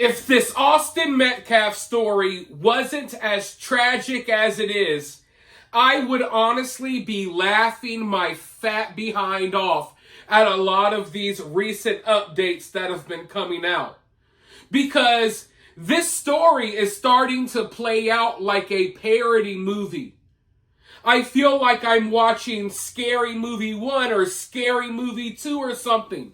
If this Austin Metcalf story wasn't as tragic as it is, I would honestly be laughing my fat behind off at a lot of these recent updates that have been coming out. Because this story is starting to play out like a parody movie. I feel like I'm watching Scary Movie 1 or Scary Movie 2 or something.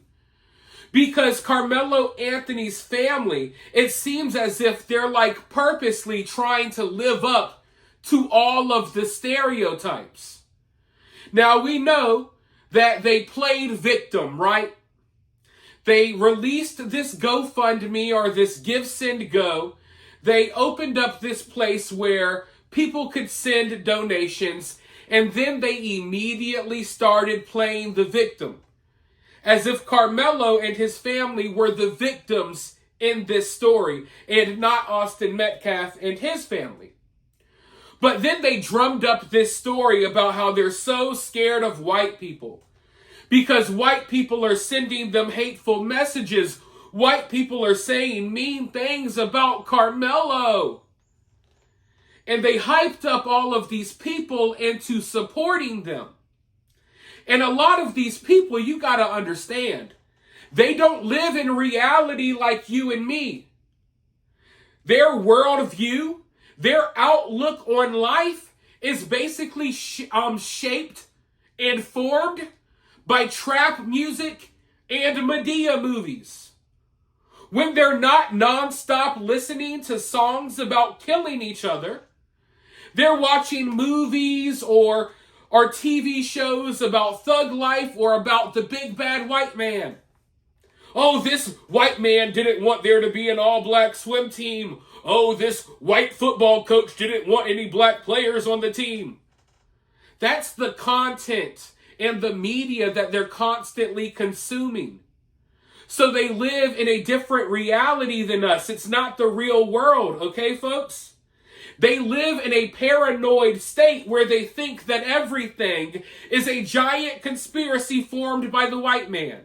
Because Karmelo Anthony's family, it seems as if they're like purposely trying to live up to all of the stereotypes. Now we know that they played victim, right? They released this GoFundMe or this Give Send Go. They opened up this place where people could send donations, and then they immediately started playing the victim, as if Karmelo and his family were the victims in this story and not Austin Metcalf and his family. But then they drummed up this story about how they're so scared of white people because white people are sending them hateful messages. White people are saying mean things about Karmelo. And they hyped up all of these people into supporting them. And a lot of these people, you got to understand, they don't live in reality like you and me. Their worldview, their outlook on life is basically shaped and formed by trap music and Madea movies. When they're not nonstop listening to songs about killing each other, they're watching movies or TV shows about thug life or about the big bad white man. Oh, this white man didn't want there to be an all-black swim team. Oh, this white football coach didn't want any black players on the team. That's the content and the media that they're constantly consuming. So they live in a different reality than us. It's not the real world, okay, folks? They live in a paranoid state where they think that everything is a giant conspiracy formed by the white man.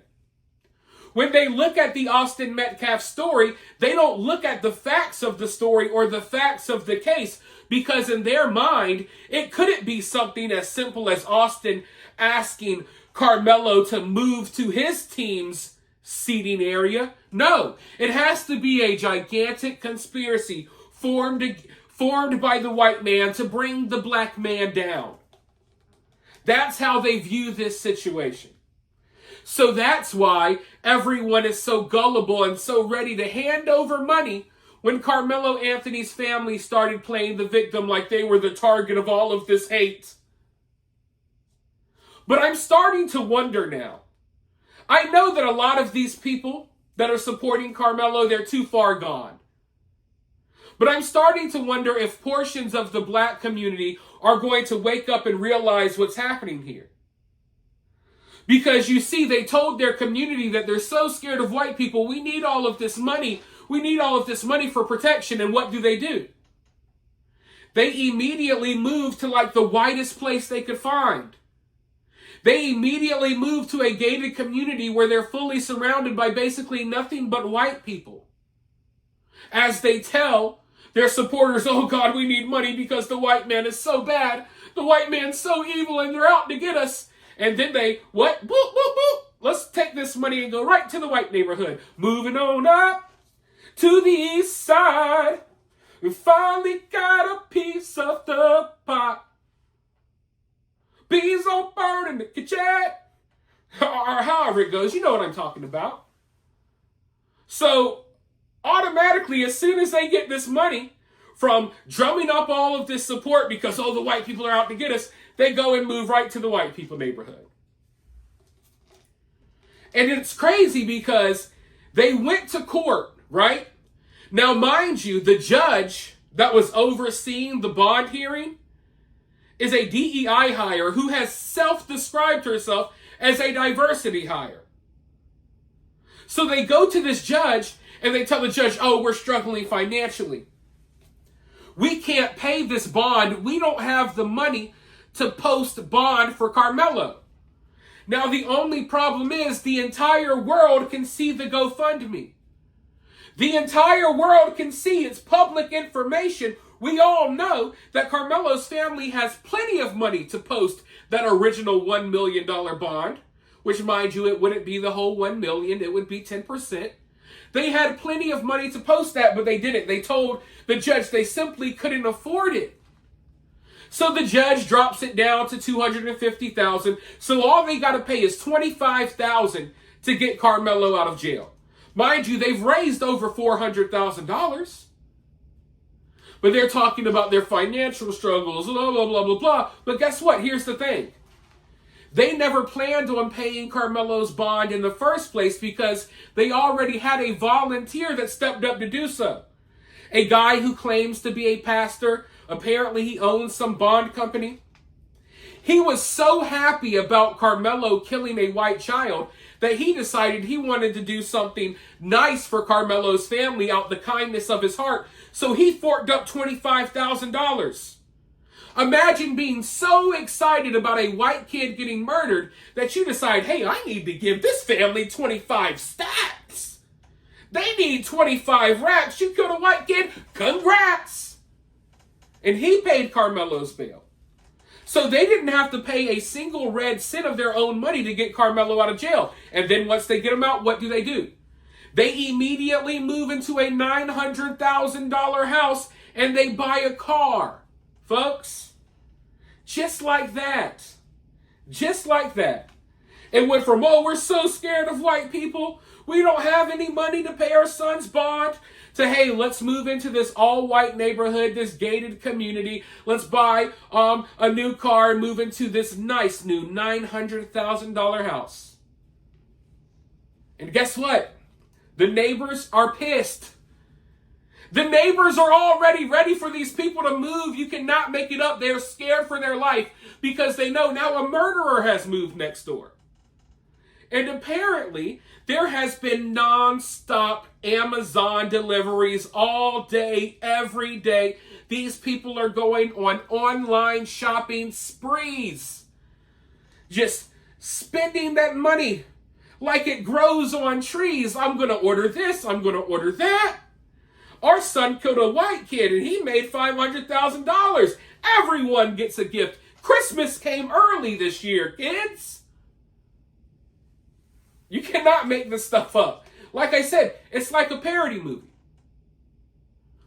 When they look at the Austin Metcalf story, they don't look at the facts of the story or the facts of the case, because in their mind, it couldn't be something as simple as Austin asking Karmelo to move to his team's seating area. No, it has to be a gigantic conspiracy formed by the white man to bring the black man down. That's how they view this situation. So that's why everyone is so gullible and so ready to hand over money when Karmelo Anthony's family started playing the victim like they were the target of all of this hate. But I'm starting to wonder now. I know that a lot of these people that are supporting Karmelo, they're too far gone. But I'm starting to wonder if portions of the black community are going to wake up and realize what's happening here. Because you see, they told their community that they're so scared of white people, we need all of this money. We need all of this money for protection. And what do? They immediately moved to like the whitest place they could find. They immediately moved to a gated community where they're fully surrounded by basically nothing but white people. As they tell their supporters, oh God, we need money because the white man is so bad. The white man's so evil and they're out to get us. And then they, what? Boop, boop, boop. Let's take this money and go right to the white neighborhood. Moving on up to the east side. We finally got a piece of the pot. Bees on burn in the kitchen. Or however it goes. You know what I'm talking about. So automatically, as soon as they get this money from drumming up all of this support because, oh, the white people are out to get us, they go and move right to the white people neighborhood. And it's crazy because they went to court, right? Now, mind you, the judge that was overseeing the bond hearing is a DEI hire who has self-described herself as a diversity hire. So they go to this judge and they tell the judge, oh, we're struggling financially. We can't pay this bond. We don't have the money to post bond for Karmelo. Now, the only problem is the entire world can see the GoFundMe. The entire world can see, it's public information. We all know that Karmelo's family has plenty of money to post that original $1 million bond, which, mind you, it wouldn't be the whole $1 million, it would be 10%. They had plenty of money to post that, but they didn't. They told the judge they simply couldn't afford it. So the judge drops it down to $250,000. So all they got to pay is $25,000 to get Karmelo out of jail. Mind you, they've raised over $400,000. But they're talking about their financial struggles, blah, blah, blah, blah, blah. But guess what? Here's the thing. They never planned on paying Karmelo's bond in the first place because they already had a volunteer that stepped up to do so. A guy who claims to be a pastor. Apparently he owns some bond company. He was so happy about Karmelo killing a white child that he decided he wanted to do something nice for Karmelo's family out the kindness of his heart. So he forked up $25,000. Imagine being so excited about a white kid getting murdered that you decide, hey, I need to give this family 25 stacks. They need 25 racks. You killed a white kid. Congrats. And he paid Karmelo's bail. So they didn't have to pay a single red cent of their own money to get Karmelo out of jail. And then once they get him out, what do? They immediately move into a $900,000 house and they buy a car. Folks, just like that. Just like that. It went from, oh, we're so scared of white people, we don't have any money to pay our son's bond, to, hey, let's move into this all-white neighborhood, this gated community. Let's buy a new car and move into this nice new $900,000 house. And guess what? The neighbors are pissed. The neighbors are already ready for these people to move. You cannot make it up. They're scared for their life because they know now a murderer has moved next door. And apparently, there has been non-stop Amazon deliveries all day, every day. These people are going on online shopping sprees. Just spending that money like it grows on trees. I'm going to order this. I'm going to order that. Our son killed a white kid and he made $500,000. Everyone gets a gift. Christmas came early this year, kids. You cannot make this stuff up. Like I said, it's like a parody movie.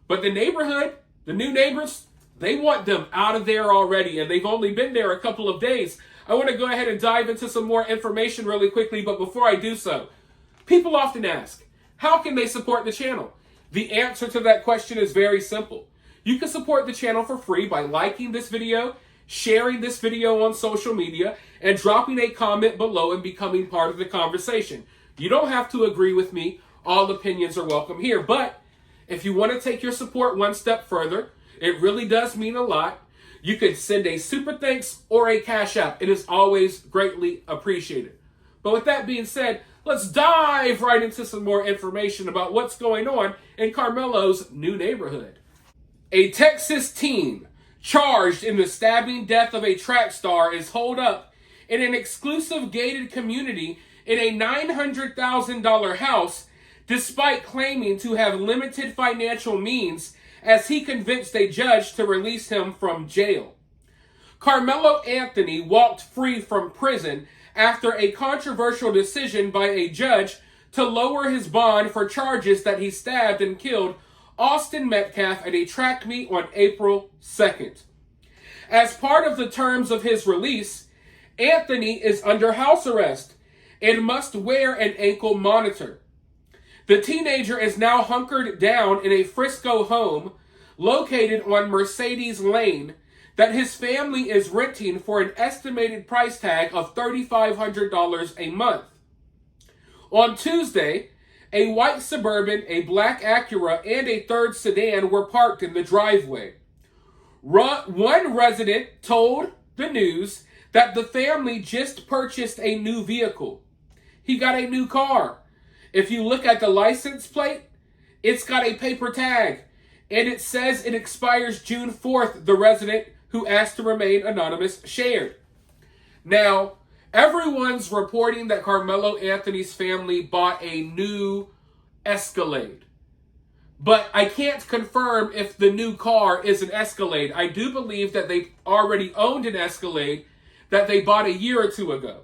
But the neighborhood, the new neighbors, they want them out of there already, and they've only been there a couple of days. I want to go ahead and dive into some more information really quickly, but before I do so, people often ask, how can they support the channel? The answer to that question is very simple. You can support the channel for free by liking this video, sharing this video on social media, and dropping a comment below and becoming part of the conversation. You don't have to agree with me. All opinions are welcome here. But if you want to take your support one step further, it really does mean a lot. You could send a super thanks or a cash app. It is always greatly appreciated. But with that being said, let's dive right into some more information about what's going on in Karmelo's new neighborhood. A Texas teen charged in the stabbing death of a track star is holed up in an exclusive gated community in a $900,000 house, despite claiming to have limited financial means, as he convinced a judge to release him from jail. Karmelo Anthony walked free from prison after a controversial decision by a judge to lower his bond for charges that he stabbed and killed Austin Metcalf at a track meet on April 2nd. As part of the terms of his release, Anthony is under house arrest and must wear an ankle monitor. The teenager is now hunkered down in a Frisco home located on Mercedes Lane that his family is renting for an estimated price tag of $3,500 a month. On Tuesday, a white Suburban, a black Acura, and a third sedan were parked in the driveway. One resident told the news that the family just purchased a new vehicle. He got a new car. If you look at the license plate, it's got a paper tag, and it says it expires June 4th, the resident who asked to remain anonymous shared. Now, everyone's reporting that Karmelo Anthony's family bought a new Escalade. But I can't confirm if the new car is an Escalade. I do believe that they already owned an Escalade that they bought a year or two ago.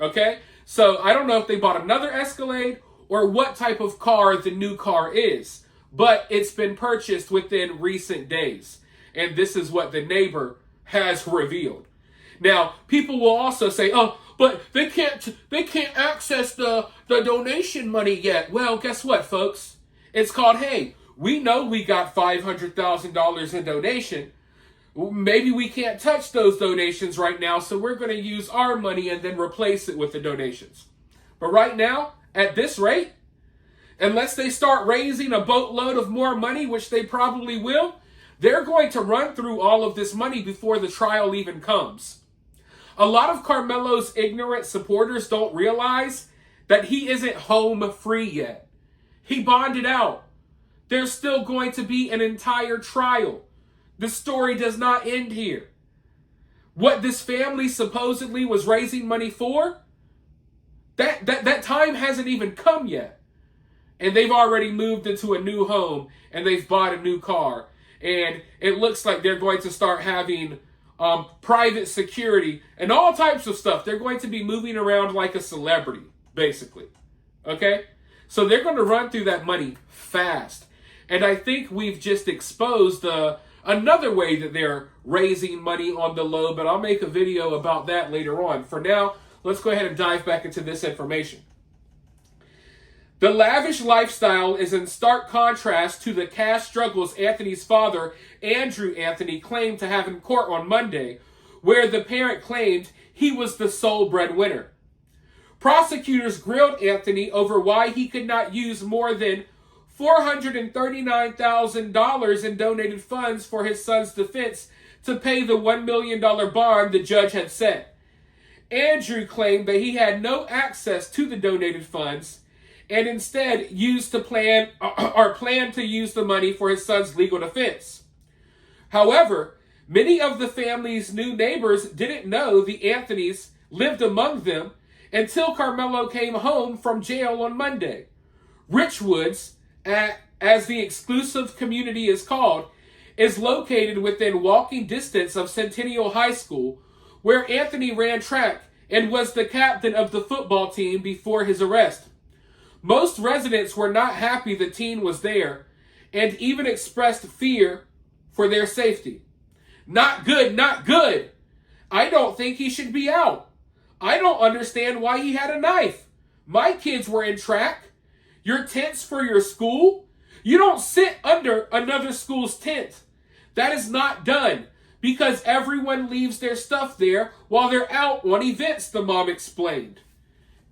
Okay? So I don't know if they bought another Escalade or what type of car the new car is. But it's been purchased within recent days. And this is what the neighbor has revealed. Now, people will also say, oh, but they can't access the donation money yet. Well, guess what, folks? It's called, hey, we know we got $500,000 in donation. Maybe we can't touch those donations right now, so we're going to use our money and then replace it with the donations. But right now, at this rate, unless they start raising a boatload of more money, which they probably will, they're going to run through all of this money before the trial even comes. A lot of Karmelo's ignorant supporters don't realize that he isn't home free yet. He bonded out. There's still going to be an entire trial. The story does not end here. What this family supposedly was raising money for, that time hasn't even come yet. And they've already moved into a new home and they've bought a new car. And it looks like they're going to start having private security and all types of stuff. They're going to be moving around like a celebrity, basically. Okay? So they're going to run through that money fast. And I think we've just exposed another way that they're raising money on the low, but I'll make a video about that later on. For now, let's go ahead and dive back into this information. The lavish lifestyle is in stark contrast to the cash struggles Anthony's father, Andrew Anthony, claimed to have in court on Monday, where the parent claimed he was the sole breadwinner. Prosecutors grilled Anthony over why he could not use more than $439,000 in donated funds for his son's defense to pay the $1 million bond the judge had set. Andrew claimed that he had no access to the donated funds and instead planned to use the money for his son's legal defense. However, many of the family's new neighbors didn't know the Anthonys lived among them until Karmelo came home from jail on Monday. Richwoods, as the exclusive community is called, is located within walking distance of Centennial High School, where Anthony ran track and was the captain of the football team before his arrest. Most residents were not happy the teen was there and even expressed fear for their safety. Not good, not good. I don't think he should be out. I don't understand why he had a knife. My kids were in track. Your tent's for your school? You don't sit under another school's tent. That is not done because everyone leaves their stuff there while they're out on events, the mom explained.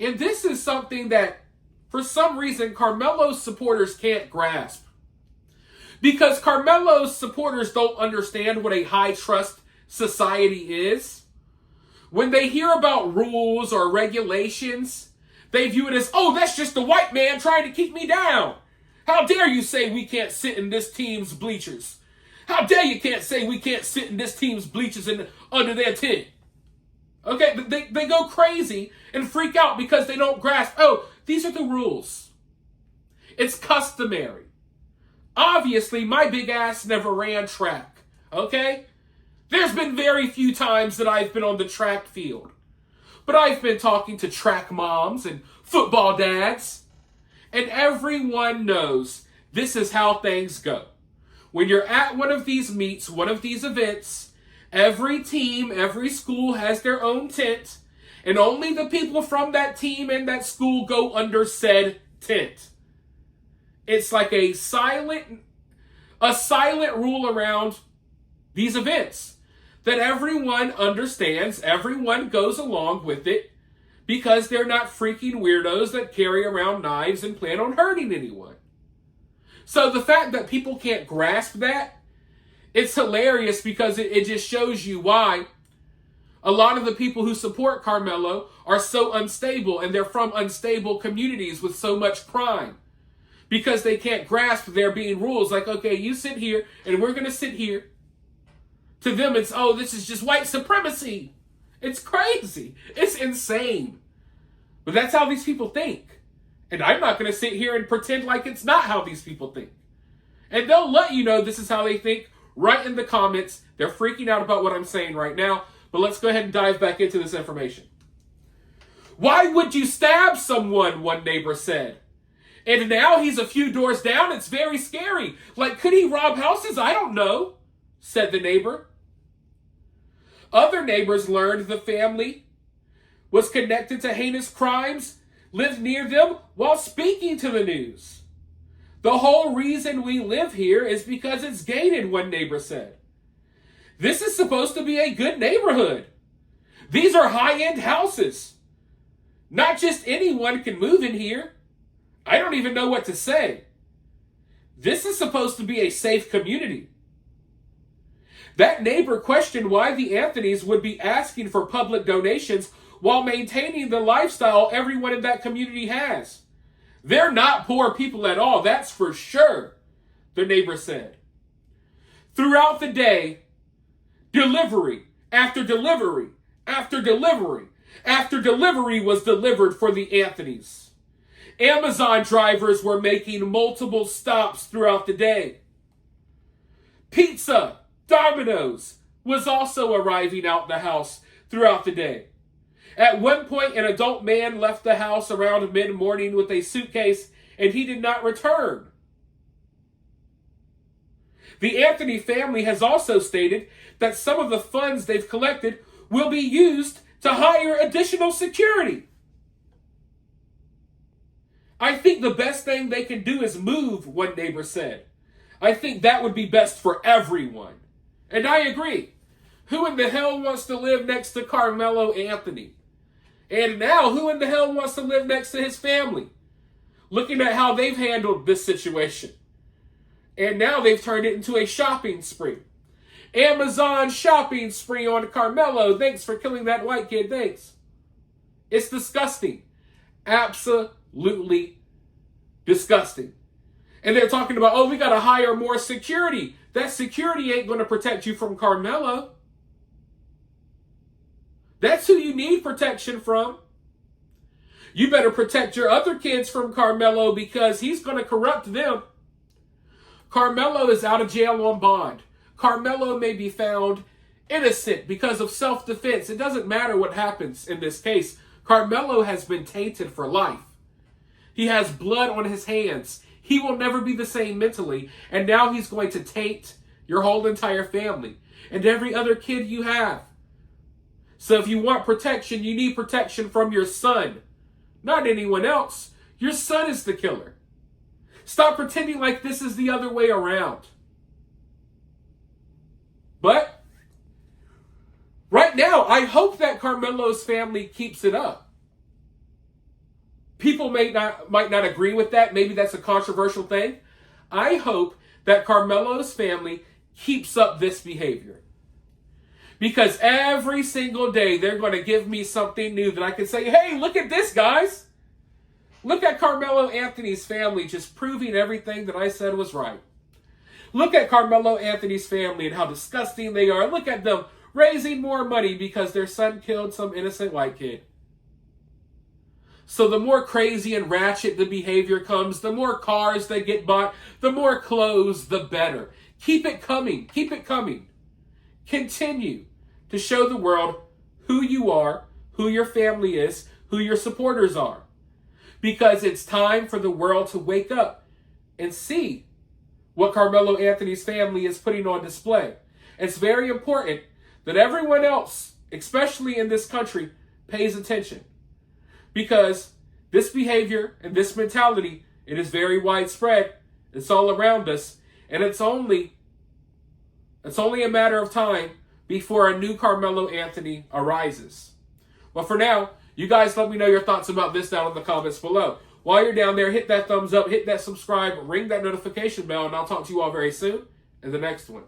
And this is something that, for some reason, Karmelo's supporters can't grasp. Because Karmelo's supporters don't understand what a high-trust society is. When they hear about rules or regulations, they view it as, oh, that's just the white man trying to keep me down. How dare you say we can't sit in this team's bleachers? How dare you can't say we can't sit in this team's bleachers under their tent? Okay, they go crazy and freak out because they don't grasp, oh, these are the rules. It's customary. Obviously, my big ass never ran track, okay? There's been very few times that I've been on the track field. But I've been talking to track moms and football dads. And everyone knows this is how things go. When you're at one of these meets, one of these events, every team, every school has their own tent. And only the people from that team and that school go under said tent. It's like a silent rule around these events that everyone understands, everyone goes along with it because they're not freaking weirdos that carry around knives and plan on hurting anyone. So the fact that people can't grasp that, it's hilarious because it just shows you why a lot of the people who support Karmelo are so unstable, and they're from unstable communities with so much crime. Because they can't grasp there being rules like, okay, you sit here and we're going to sit here. To them, it's, oh, this is just white supremacy. It's crazy. It's insane. But that's how these people think. And I'm not going to sit here and pretend like it's not how these people think. And they'll let you know this is how they think right in the comments. They're freaking out about what I'm saying right now. But let's go ahead and dive back into this information. Why would you stab someone? One neighbor said. And now he's a few doors down. It's very scary. Like, could he rob houses? I don't know, said the neighbor. Other neighbors learned the family was connected to heinous crimes, lived near them while speaking to the news. The whole reason we live here is because it's gated, one neighbor said. This is supposed to be a good neighborhood. These are high-end houses. Not just anyone can move in here. I don't even know what to say. This is supposed to be a safe community. That neighbor questioned why the Anthonys would be asking for public donations while maintaining the lifestyle everyone in that community has. They're not poor people at all, that's for sure, the neighbor said. Throughout the day, delivery after delivery after delivery after delivery was delivered for the Anthonys. Amazon drivers were making multiple stops throughout the day. Pizza, Domino's, was also arriving out the house throughout the day. At one point, an adult man left the house around mid-morning with a suitcase, and he did not return. The Anthony family has also stated that some of the funds they've collected will be used to hire additional security. I think the best thing they can do is move, one neighbor said. I think that would be best for everyone. And I agree. Who in the hell wants to live next to Karmelo Anthony? And now, who in the hell wants to live next to his family? Looking at how they've handled this situation. And now they've turned it into a shopping spree. Amazon shopping spree on Karmelo. Thanks for killing that white kid. Thanks. It's disgusting. Absolutely disgusting. And they're talking about, oh, we got to hire more security. That security ain't going to protect you from Karmelo. That's who you need protection from. You better protect your other kids from Karmelo because he's going to corrupt them. Karmelo is out of jail on bond. Karmelo may be found innocent because of self-defense. It doesn't matter what happens in this case. Karmelo has been tainted for life. He has blood on his hands. He will never be the same mentally. And now he's going to taint your whole entire family and every other kid you have. So if you want protection, you need protection from your son, not anyone else. Your son is the killer. Stop pretending like this is the other way around. But right now, I hope that Karmelo's family keeps it up. People might not agree with that. Maybe that's a controversial thing. I hope that Karmelo's family keeps up this behavior. Because every single day, they're going to give me something new that I can say, hey, look at this, guys. Look at Karmelo Anthony's family just proving everything that I said was right. Look at Karmelo Anthony's family and how disgusting they are. Look at them raising more money because their son killed some innocent white kid. So the more crazy and ratchet the behavior comes, the more cars they get bought, the more clothes, the better. Keep it coming. Keep it coming. Continue to show the world who you are, who your family is, who your supporters are. Because it's time for the world to wake up and see what Karmelo Anthony's family is putting on display. It's very important that everyone else, especially in this country, pays attention. Because this behavior and this mentality, it is very widespread. It's all around us. And it's only a matter of time before a new Karmelo Anthony arises. But for now, you guys let me know your thoughts about this down in the comments below. While you're down there, hit that thumbs up, hit that subscribe, ring that notification bell, and I'll talk to you all very soon in the next one.